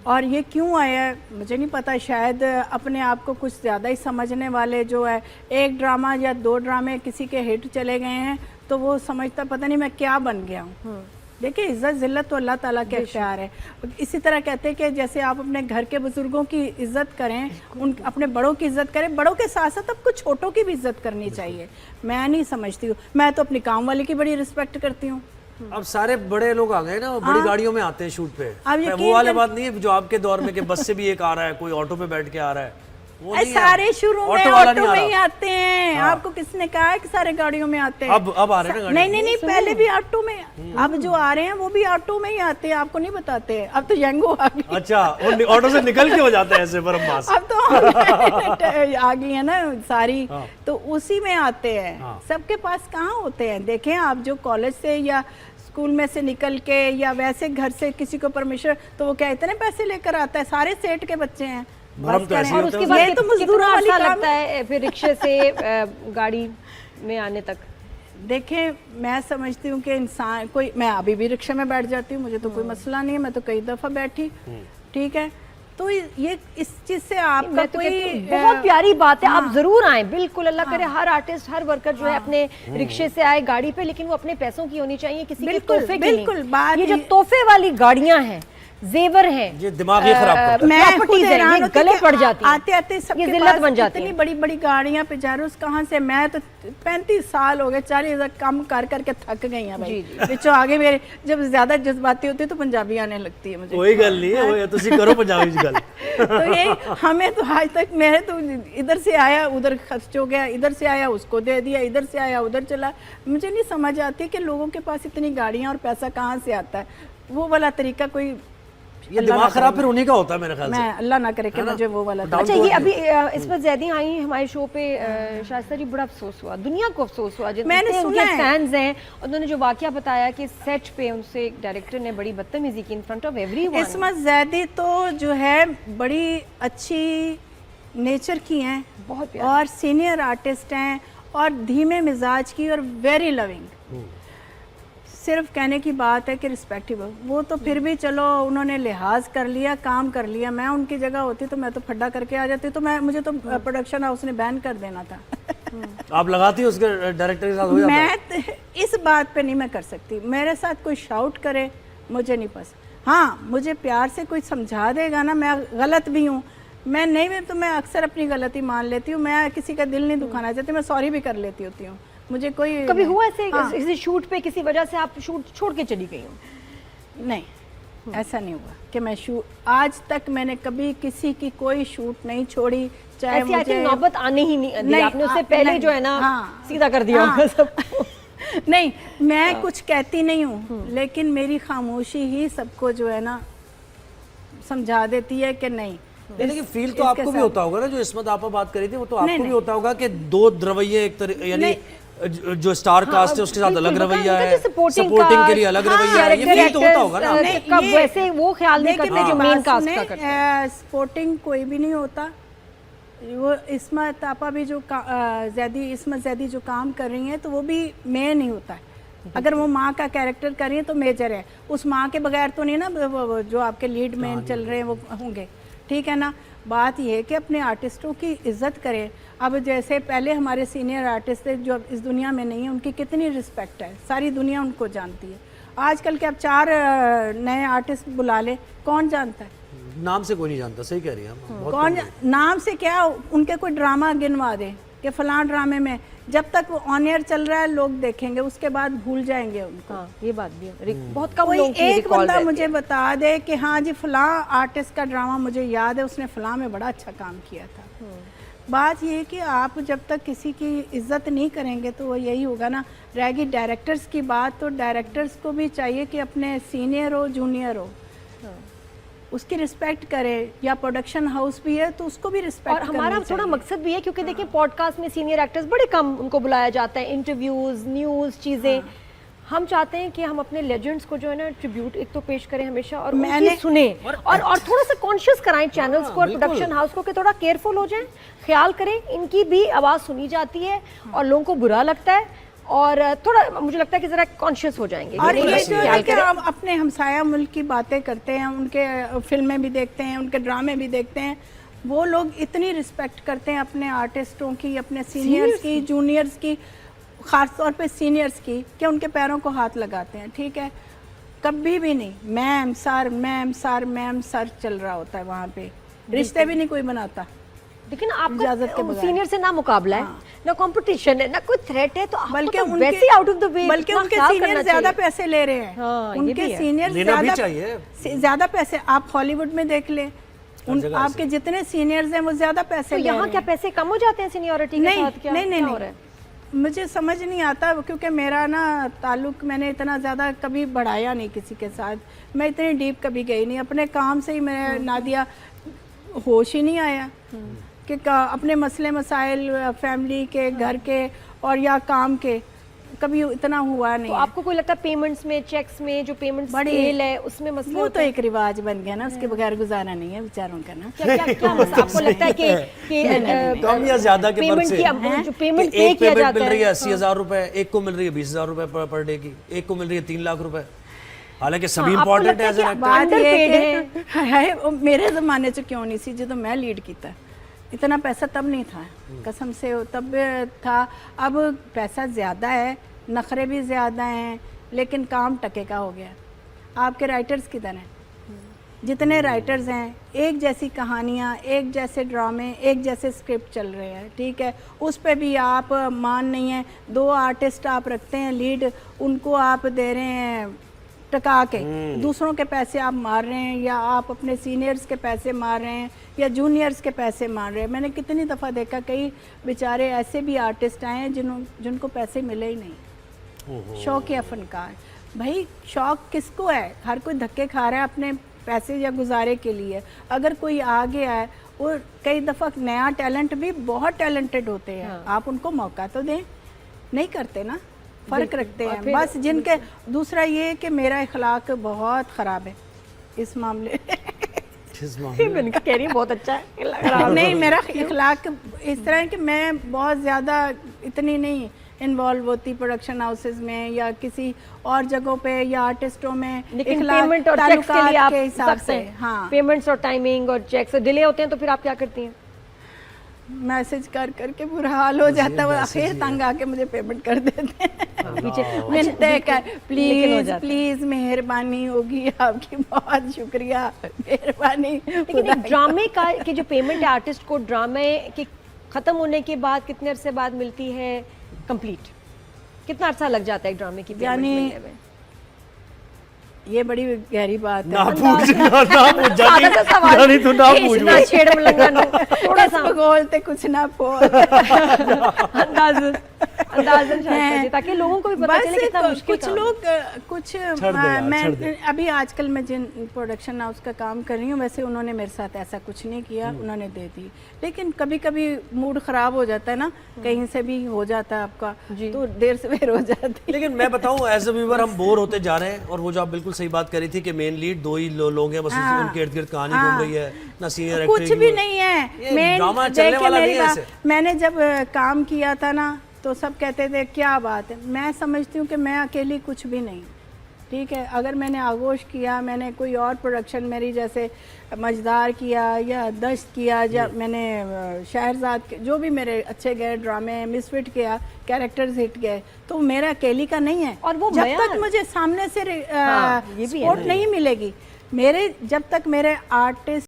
और ये क्यों आया मुझे नहीं पता, शायद अपने आप को कुछ ज़्यादा ही समझने वाले जो है, एक ड्रामा या 2 ड्रामे किसी के हिट चले गए हैं तो वो समझता पता नहीं मैं क्या बन गया हूँ। देखिए इज़्ज़त ज़िल्लत तो अल्लाह ताला के इख्तियार है। इसी तरह कहते हैं कि जैसे आप अपने घर के बुजुर्गों की इज़्ज़त करें, उन अपने बड़ों की इज़्ज़त करें, बड़ों के साथ साथ आपको छोटों की भी इज़्ज़त करनी चाहिए। मैं नहीं समझती हूँ, मैं तो अपनी काम वाली की बड़ी रिस्पेक्ट करती हूँ। अब सारे बड़े लोग आ गए ना, बड़ी गाड़ियों में आते हैं शूट पे। अब ये वो वाली बात नहीं है जो आपके दौर में कि बस से भी एक आ रहा है, कोई ऑटो पे बैठ के आ रहा है, वो नहीं है। सारे शुरू में ऑटो में ही आते हैं। आपको किसने कहा है कि सारे गाड़ियों में आते हैं? अब आ रहे हैं ना, नहीं, पहले भी ऑटो में, अब जो आ रहे हैं वो भी ऑटो में ही आते हैं, आपको नहीं बताते। अब तो यंगो आ गई। अच्छा, ऑटो से निकल के हो जाते हैं ऐसे बरम्बास। अब तो आ गई है ना सारी, तो उसी में आते हैं। सबके पास कहाँ होते हैं? देखें आप, जो कॉलेज से या स्कूल में से निकल के या वैसे घर से किसी को परमिशन, तो वो क्या इतने पैसे लेकर आता है? सारे सेठ के बच्चे हैं। और उसके बाद तो मजदूरों वाला लगता है फिर रिक्शे से गाड़ी में आने तक। देखें मैं समझती हूँ कि इंसान कोई, मैं अभी भी रिक्शे में बैठ जाती हूँ, मुझे तो कोई मसला नहीं है, मैं तो कई दफ़ा बैठी, ठीक है। तो ये इस चीज़ से आपका तो कोई बहुत प्यारी बात है। आप जरूर आए, बिल्कुल, अल्लाह करे हर आर्टिस्ट हर वर्कर जो है अपने रिक्शे से आए गाड़ी पे, लेकिन वो अपने पैसों की होनी चाहिए, किसी के तोहफे की नहीं। ये जो तोहफे वाली गाड़ियां हैं, जेवर है, ये दिमाग ये खराब करता है। मैं खुद हैरान होती गले पड़ जाती है, आते आते सबके जिल्लत बन जाती है। इतनी बड़ी बड़ी गाड़ियां पे जा रहे हो, कहाँ से? मैं तो 35 साल हो गए, 40 कम कर करके थक गई हैं भाई। पिछो आगे मेरे जब ज्यादा जज्बाती होती है तो पंजाबी आने लगती है मुझे। कोई गल नहीं है, तुसी करो पंजाबी गल। तो ये हमें तो आज तक, मेरे तो इधर से आया उधर खर्च हो गया, इधर से आया उसको दे दिया, इधर से आया उधर चला। मुझे नहीं समझ आती कि लोगों के पास इतनी गाड़ियां और पैसा कहाँ से आता है। वो वाला तरीका कोई, ये दिमाग खराब फिर उन्हीं का होता है मेरे ख्याल से। मैं अल्लाह ना करे कि मुझे वो वाला। अच्छा, ये अभी इस पर ज़ैदी आई हमारे शो पे, शाइस्ता जी, बड़ा अफसोस हुआ, दुनिया को अफसोस हुआ। मैंने सुना है, फैंस हैं, उन्होंने जो वाकया बताया कि सेट पे उनसे एक डायरेक्टर ने बड़ी बदतमीजी की इन फ्रंट ऑफ एवरीवन। इस्मत ज़ैदी तो जो है बड़ी अच्छी नेचर की हैं, बहुत और सीनियर आर्टिस्ट हैं और धीमे मिजाज की और वेरी लविंग। सिर्फ कहने की बात है कि रिस्पेक्टेबल, वो तो फिर भी चलो उन्होंने लिहाज कर लिया, काम कर लिया। मैं उनकी जगह होती तो मैं तो फड्डा करके आ जाती, तो मुझे तो प्रोडक्शन हाउस ने बैन कर देना था। आप लगाती उसके डायरेक्टर के साथ हो जाता? मैं इस बात पे नहीं मैं कर सकती, मेरे साथ कोई शाउट करे मुझे नहीं पसंद। हाँ, मुझे प्यार से कोई समझा देगा ना, मैं गलत भी हूँ, मैं नहीं भी तो मैं अक्सर अपनी गलती मान लेती हूँ, मैं किसी का दिल नहीं दुखाना चाहती, मैं सॉरी भी कर लेती होती हूँ। मुझे कोई कभी हुआ ऐसे किसी शूट पे किसी वजह से आप शूट छोड़ के चली गई हो? नहीं, ऐसा नहीं हुआ कि मैं शूट, आज तक मैंने कभी किसी की कोई शूट नहीं छोड़ी, चाहे ऐसी मुझे नौबत आने ही नहीं, आपने उससे पहले जो है ना सीधा कर दिया सबको। नहीं, मैं कुछ कहती नहीं हूँ, लेकिन मेरी खामोशी ही सबको जो है ना समझा देती है कि नहीं। लेकिन फील तो आपको भी होता होगा ना, जो इस्मत आपा बात करी थी, वो तो आपको भी होता होगा कि दो रवैये, एक तरह यानी जो स्टार कास्ट है उसके साथ अलग रवैया है, सपोर्टिंग के लिए अलग रवैया है, ये फील तो होता होगा ना। कब वैसे वो ख्याल नहीं करते जो मेन कास्ट का करते हैं। सपोर्टिंग कोई भी नहीं होता। वो इस्मत आपा भी जो इस्मत ज़ैदी जो काम कर रही हैं तो वो भी मेन ही होता है। अगर वो माँ का कैरेक्टर कर रही है तो मेजर है, उस माँ के बगैर तो नहीं ना जो आपके लीड में चल रहे हैं वो होंगे, ठीक है ना। बात यह है कि अपने आर्टिस्टों की इज्जत करें। अब जैसे पहले हमारे सीनियर आर्टिस्ट थे जो इस दुनिया में नहीं है, उनकी कितनी रिस्पेक्ट है, सारी दुनिया उनको जानती है। आजकल के अब 4 नए आर्टिस्ट बुला ले, कौन जानता है? नाम से कोई नहीं जानता, सही कह रही हैं। कौन नाम से क्या, उनके कोई ड्रामा गिनवा दे कि फलां ड्रामे में, जब तक वो ऑन एयर चल रहा है लोग देखेंगे, उसके बाद भूल जाएंगे उनको। हाँ, ये बात भी है। बहुत कम लोग एक बंदा मुझे बता दे कि हाँ जी फलां आर्टिस्ट का ड्रामा मुझे याद है, उसने फलां में बड़ा अच्छा काम किया था। बात ये है कि आप जब तक किसी की इज्जत नहीं करेंगे तो वो यही होगा ना। रहेगी डायरेक्टर्स की बात, तो डायरेक्टर्स को भी चाहिए कि अपने सीनियर हो जूनियर हो उसकी रिस्पेक्ट करे, या प्रोडक्शन हाउस भी है तो उसको भी रिस्पेक्ट। और हमारा थोड़ा मकसद भी है, क्योंकि देखिए पॉडकास्ट में सीनियर एक्टर्स बड़े कम उनको बुलाया जाता है, इंटरव्यूज, न्यूज़, चीज़ें। हम चाहते हैं कि हम अपने लेजेंड्स को जो है ना ट्रिब्यूट एक तो पेश करें हमेशा, और मैंने सुने और थोड़ा सा कॉन्शियस कराएं चैनल्स को और प्रोडक्शन हाउस को कि थोड़ा केयरफुल हो जाएं, ख्याल करें, इनकी भी आवाज़ सुनी जाती है और लोगों को बुरा लगता है। और थोड़ा मुझे लगता है कि जरा कॉन्शियस हो जाएंगे। और कि ये नहीं, जो क्या है कि करें। हम अपने हमसाया मुल्क की बातें करते हैं, उनके फिल्में भी देखते हैं, उनके ड्रामे भी देखते हैं, वो लोग इतनी रिस्पेक्ट करते हैं अपने आर्टिस्टों की, अपने सीनियर्स की, जूनियर्स की, ख़ास तौर पे सीनियर्स की, कि उनके पैरों को हाथ लगाते हैं। ठीक है, कभी भी नहीं ma'am sir ma'am sir ma'am sir चल रहा होता है वहाँ पे, रिश्ते भी नहीं कोई बनाता। लेकिन इजाज़त के आपका बगैर। सीनियर से ना मुकाबला है, ना कंपटीशन है, ना कोई थ्रेट है, तो आपको बल्कि तो उनके वैसे ही आउट ऑफ द वे बल्कि उनके सीनियर ज्यादा पैसे ले रहे हैं। हाँ, ये उनके भी है। सीनियर लेना भी ज्यादा चाहिए। ज्यादा पैसे आप हॉलीवुड में देख लें, जगह आपके जितने सीनियर्स हैं वो ज्यादा पैसे तो ले यहाँ रहे क्या हैं। पैसे कम हो जाते हैं सीनियरिटी के नहीं साथ? क्या नहीं नहीं क्या हो रहा है? नहीं, मुझे समझ नहीं आता, क्योंकि मेरा ना ताल्लुक मैंने इतना ज़्यादा कभी बढ़ाया नहीं किसी के साथ, मैं इतनी डीप कभी गई नहीं, अपने काम से ही मैं नादिया होश ही नहीं आया कि अपने मसले मसाइल फैमिली के, घर के और या काम के कभी इतना हुआ नहीं तो है। आपको कोई लगता है पेमेंट्स में, चेक्स में जो पेमेंट बड़ी- स्केल है उसमें मसले वो होते तो हैं? एक रिवाज बन गया ना, उसके बगैर गुजारा नहीं है बेचारों का ना। क्या क्या क्या मसला आपको लगता है कि कम या ज्यादा के फर्क पेमेंट से की जो पेमेंट कि पे एक किया पेमेंट जाता मिल रही है है 80,000 रुपए, एक को मिल रही है 20,000 रुपए पर डे की, एक को मिल रही है 3 लाख रुपए। हालांकि सभी आपको इंपॉर्टेंट लगता है है एज कि एन एक्टर। बात ये Underpaid कि है वो मेरे ज़माने च क्यों नहीं सी, जो मैं लीड किया इतना पैसा तब नहीं था, कसम से तब था। अब पैसा ज़्यादा है, नखरे भी ज़्यादा हैं, लेकिन काम टके का हो गया। आपके राइटर्स किधर हैं? जितने राइटर्स हैं, एक जैसी कहानियाँ, एक जैसे ड्रामे, एक जैसे स्क्रिप्ट चल रहे हैं, ठीक है, उस पे भी आप मान नहीं है। 2 आर्टिस्ट आप रखते हैं लीड, उनको आप दे रहे हैं टका के, दूसरों के पैसे आप मार रहे हैं, या आप अपने सीनियर्स के पैसे मार रहे हैं, या जूनियर्स के पैसे मार रहे हैं। मैंने कितनी दफ़ा देखा, कई बेचारे ऐसे भी आर्टिस्ट आए हैं जिनको पैसे मिले ही नहीं। शौक या फनकार, भाई शौक किसको है? हर कोई धक्के खा रहा है अपने पैसे या गुजारे के लिए। अगर कोई आ गया है, वो कई दफ़ा नया टैलेंट भी बहुत टैलेंटेड होते हैं, आप उनको मौका तो दें, नहीं करते ना, फ़र्क रखते हैं बस। जिनके दूसरा ये कि मेरा इखलाक बहुत ख़राब है इस मामले मैंने कहा कह रही है बहुत अच्छा है लग रहा है। नहीं, मेरा इखलाक इस तरह है कि मैं बहुत ज़्यादा इतनी नहीं इन्वॉल्व होती प्रोडक्शन हाउसेस में या किसी और जगहों पे या आर्टिस्टों में। लेकिन इखलाक पेमेंट और चेक्स के लिए आप के हिसाब सकते से, हैं। हाँ, पेमेंट्स और टाइमिंग और चेक्स डिले होते हैं तो फिर आप क्या करती हैं? मैसेज कर करके बुरा हाल हो जाता है, वो आखिर तंग आके मुझे पेमेंट कर देते हैं। पीछे मिलते हैं कर, लेकिन हो प्लीज जाता है। प्लीज मेहरबानी होगी आपकी, बहुत शुक्रिया, मेहरबानी। लेकिन एक ड्रामे का कि जो पेमेंट है आर्टिस्ट को ड्रामे के खत्म होने के बाद कितने अरसे बाद मिलती है कंप्लीट? कितना अरसा लग जाता है एक ड्रामे की पेमेंट यानी मिलने में? ये बड़ी गहरी बात है। ना पूछ सादा सा सवाल। जानी तो ना पूछ इतना छेड़ मलंगा नो, थोड़ा सा बोलते कुछ ना बोल अंदाजन शायद ताकि लोगों को भी पता चले कितना मुश्किल कुछ काम है। लोग कुछ छोड़ दे यार, छोड़ दे। मैं अभी आजकल मैं जिन प्रोडक्शन हाउस का काम कर रही हूँ, वैसे उन्होंने मेरे साथ ऐसा कुछ नहीं किया, उन्होंने दे दी। लेकिन कभी कभी मूड ख़राब हो जाता है ना, कहीं से भी हो जाता है आपका, तो देर सवेर हो जाती है। लेकिन मैं बताऊं एज अ व्यूअर हम बोर होते जा रहे हैं। और वो जो आप बिल्कुल सही बात करी थी कि मेन लीड 2 ही लोग हैं बस, उनके इर्द गिर्द कहानी घूम रही है, ना सीनियर कुछ भी नहीं है। ये ड्रामा चलने वाला नहीं है ऐसे। मैंने जब काम किया था ना, तो सब कहते थे क्या बात है। मैं समझती हूँ कि मैं अकेली कुछ भी नहीं, ठीक है। अगर मैंने आगोश किया, मैंने कोई और प्रोडक्शन मेरी जैसे मजदार किया या दश्त किया, या मैंने शहरजाद के जो भी मेरे अच्छे गए ड्रामे, मिसफिट किया, कैरेक्टर्स हिट गए, तो मेरा अकेली का नहीं है। और वो जब बयान- तक मुझे सामने से ये भी है सपोर्ट नहीं मिलेगी, मेरे जब तक मेरे आर्टिस्ट